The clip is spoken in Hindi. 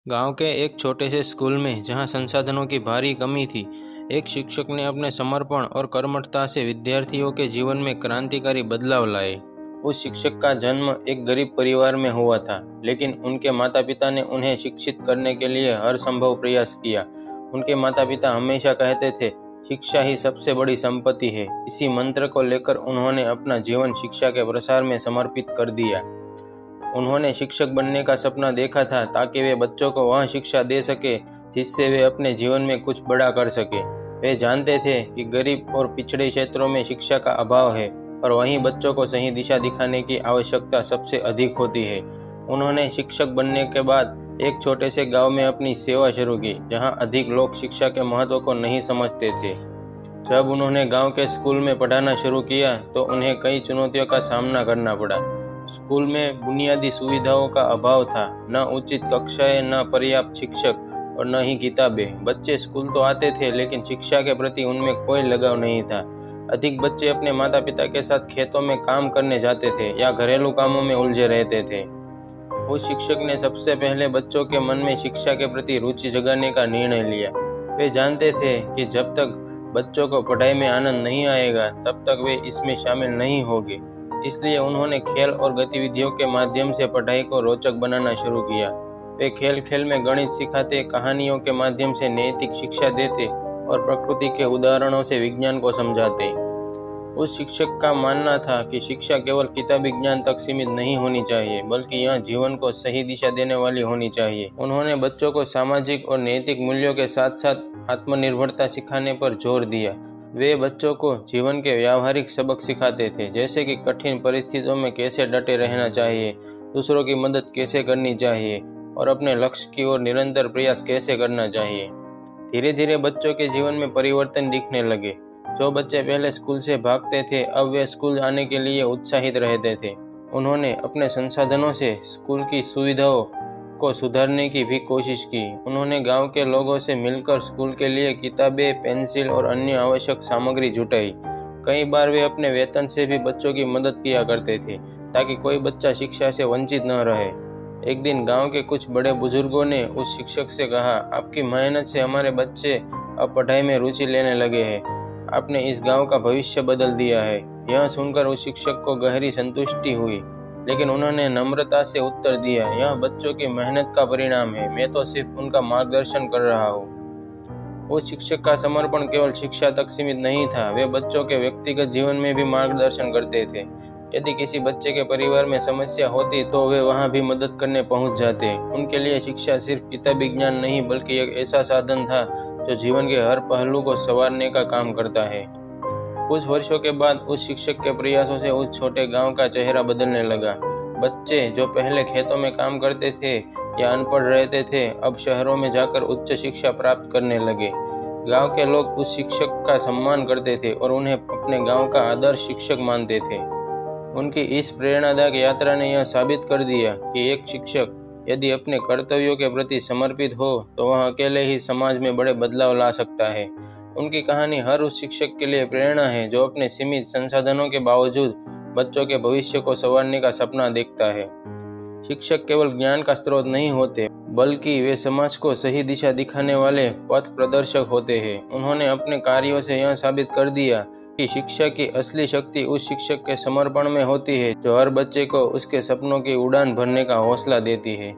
गांव के एक छोटे से स्कूल में जहां संसाधनों की भारी कमी थी, एक शिक्षक ने अपने समर्पण और कर्मठता से विद्यार्थियों के जीवन में क्रांतिकारी बदलाव लाए। उस शिक्षक का जन्म एक गरीब परिवार में हुआ था, लेकिन उनके माता पिता ने उन्हें शिक्षित करने के लिए हर संभव प्रयास किया। उनके माता पिता हमेशा कहते थे, शिक्षा ही सबसे बड़ी संपत्ति है। इसी मंत्र को लेकर उन्होंने अपना जीवन शिक्षा के प्रसार में समर्पित कर दिया। उन्होंने शिक्षक बनने का सपना देखा था ताकि वे बच्चों को वह शिक्षा दे सके जिससे वे अपने जीवन में कुछ बड़ा कर सके। वे जानते थे कि गरीब और पिछड़े क्षेत्रों में शिक्षा का अभाव है और वहीं बच्चों को सही दिशा दिखाने की आवश्यकता सबसे अधिक होती है। उन्होंने शिक्षक बनने के बाद एक छोटे से गांव में अपनी सेवा शुरू की, जहां अधिक लोग शिक्षा के महत्व को नहीं समझते थे। जब उन्होंने गांव के स्कूल में पढ़ाना शुरू किया तो उन्हें कई चुनौतियों का सामना करना पड़ा। स्कूल में बुनियादी सुविधाओं का अभाव था, न उचित कक्षाएं, न पर्याप्त शिक्षक और न ही किताबें। बच्चे स्कूल तो आते थे, लेकिन शिक्षा के प्रति उनमें कोई लगाव नहीं था। अधिक बच्चे अपने माता पिता के साथ खेतों में काम करने जाते थे या घरेलू कामों में उलझे रहते थे। उस शिक्षक ने सबसे पहले बच्चों के मन में शिक्षा के प्रति रुचि जगाने का निर्णय लिया। वे जानते थे कि जब तक बच्चों को पढ़ाई में आनंद नहीं आएगा, तब तक वे इसमें शामिल नहीं होंगे। इसलिए उन्होंने खेल और गतिविधियों के माध्यम से पढ़ाई को रोचक बनाना शुरू किया। वे खेल खेल में गणित सिखाते, कहानियों के माध्यम से नैतिक शिक्षा देते और प्रकृति के उदाहरणों से विज्ञान को समझाते। उस शिक्षक का मानना था कि शिक्षा केवल किताबी ज्ञान तक सीमित नहीं होनी चाहिए, बल्कि यह जीवन को सही दिशा देने वाली होनी चाहिए। उन्होंने बच्चों को सामाजिक और नैतिक मूल्यों के साथ साथ आत्मनिर्भरता सिखाने पर जोर दिया। वे बच्चों को जीवन के व्यावहारिक सबक सिखाते थे, जैसे कि कठिन परिस्थितियों में कैसे डटे रहना चाहिए, दूसरों की मदद कैसे करनी चाहिए और अपने लक्ष्य की ओर निरंतर प्रयास कैसे करना चाहिए। धीरे धीरे बच्चों के जीवन में परिवर्तन दिखने लगे। जो बच्चे पहले स्कूल से भागते थे, अब वे स्कूल आने के लिए उत्साहित रहते थे। उन्होंने अपने संसाधनों से स्कूल की सुविधाओं को सुधारने की भी कोशिश की। उन्होंने गांव के लोगों से मिलकर स्कूल के लिए किताबें, पेंसिल और अन्य आवश्यक सामग्री जुटाई। कई बार वे अपने वेतन से भी बच्चों की मदद किया करते थे, ताकि कोई बच्चा शिक्षा से वंचित न रहे। एक दिन गांव के कुछ बड़े बुजुर्गों ने उस शिक्षक से कहा, आपकी मेहनत से हमारे बच्चे अब पढ़ाई में रुचि लेने लगे हैं। आपने इस गांव का भविष्य बदल दिया है। यह सुनकर उस शिक्षक को गहरी संतुष्टि हुई, लेकिन उन्होंने नम्रता से उत्तर दिया, यह बच्चों की मेहनत का परिणाम है, मैं तो सिर्फ उनका मार्गदर्शन कर रहा हूँ। उस शिक्षक का समर्पण केवल शिक्षा तक सीमित नहीं था, वे बच्चों के व्यक्तिगत जीवन में भी मार्गदर्शन करते थे। यदि किसी बच्चे के परिवार में समस्या होती तो वे वहां भी मदद करने पहुंच जाते। उनके लिए शिक्षा सिर्फ किताबी ज्ञान नहीं, बल्कि एक ऐसा साधन था जो जीवन के हर पहलू को संवारने का काम करता है। कुछ वर्षों के बाद उस शिक्षक के प्रयासों से उस छोटे गांव का चेहरा बदलने लगा। बच्चे जो पहले खेतों में काम करते थे या अनपढ़ रहते थे, अब शहरों में जाकर उच्च शिक्षा प्राप्त करने लगे। गांव के लोग उस शिक्षक का सम्मान करते थे और उन्हें अपने गांव का आदर्श शिक्षक मानते थे। उनकी इस प्रेरणादायक यात्रा ने यह साबित कर दिया कि एक शिक्षक यदि अपने कर्तव्यों के प्रति समर्पित हो तो वह अकेले ही समाज में बड़े बदलाव ला सकता है। उनकी कहानी हर उस शिक्षक के लिए प्रेरणा है जो अपने सीमित संसाधनों के बावजूद बच्चों के भविष्य को संवारने का सपना देखता है। शिक्षक केवल ज्ञान का स्रोत नहीं होते, बल्कि वे समाज को सही दिशा दिखाने वाले पथ प्रदर्शक होते हैं। उन्होंने अपने कार्यों से यह साबित कर दिया कि शिक्षा की असली शक्ति उस शिक्षक के समर्पण में होती है, जो हर बच्चे को उसके सपनों की उड़ान भरने का हौसला देती है।